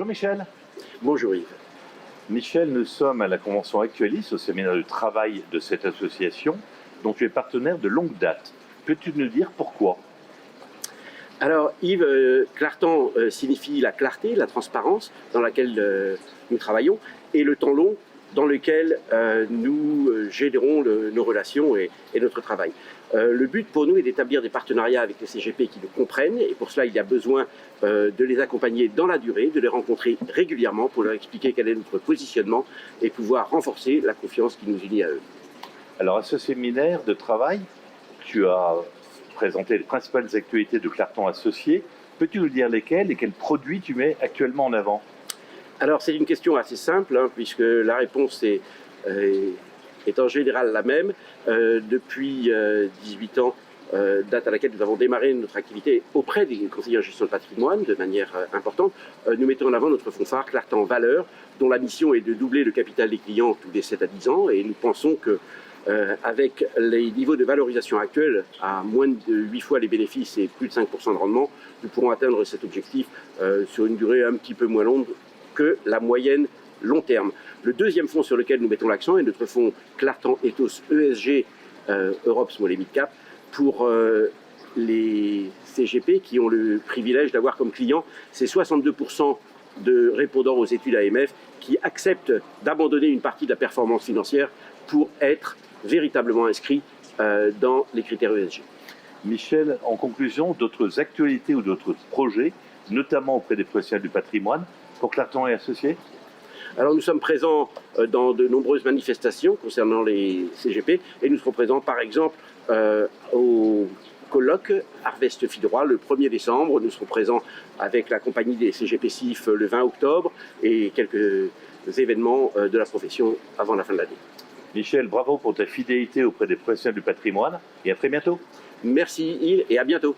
Bonjour Michel. Bonjour Yves. Michel, nous sommes à la convention Actualis, au séminaire de travail de cette association, dont tu es partenaire de longue date. Peux-tu nous dire pourquoi? Alors Yves, Clartan signifie la clarté, la transparence dans laquelle nous travaillons, et le temps long dans lequel nous gérons nos relations et notre travail. Le but pour nous est d'établir des partenariats avec les CGP qui nous comprennent, et pour cela il y a besoin de les accompagner dans la durée, de les rencontrer régulièrement pour leur expliquer quel est notre positionnement et pouvoir renforcer la confiance qui nous unit à eux. Alors à ce séminaire de travail, tu as présenté les principales actualités de Clartan Associés. Peux-tu nous dire lesquelles et quels produits tu mets actuellement en avant? Alors c'est une question assez simple, puisque la réponse est en général la même. Depuis 18 ans, date à laquelle nous avons démarré notre activité auprès des conseillers en gestion de patrimoine de manière importante, nous mettons en avant notre fonds phare Clartan Valeurs, dont la mission est de doubler le capital des clients tous les 7 à 10 ans, et nous pensons que avec les niveaux de valorisation actuels, à moins de 8 fois les bénéfices et plus de 5% de rendement, nous pourrons atteindre cet objectif sur une durée un petit peu moins longue que la moyenne long terme. Le deuxième fonds sur lequel nous mettons l'accent est notre fonds Clartan Ethos ESG Europe Small et Mid Cap pour les CGP qui ont le privilège d'avoir comme clients ces 62% de répondants aux études AMF qui acceptent d'abandonner une partie de la performance financière pour être véritablement inscrits dans les critères ESG. Michel, en conclusion, d'autres actualités ou d'autres projets, notamment auprès des professionnels du patrimoine, pour Clartan et Associés? Alors nous sommes présents dans de nombreuses manifestations concernant les CGP et nous serons présents par exemple au colloque Harvest Fidroit le 1er décembre. Nous serons présents avec la compagnie des CGP CIF le 20 octobre et quelques événements de la profession avant la fin de l'année. Michel, bravo pour ta fidélité auprès des professionnels du patrimoine et à très bientôt. Merci Yves et à bientôt.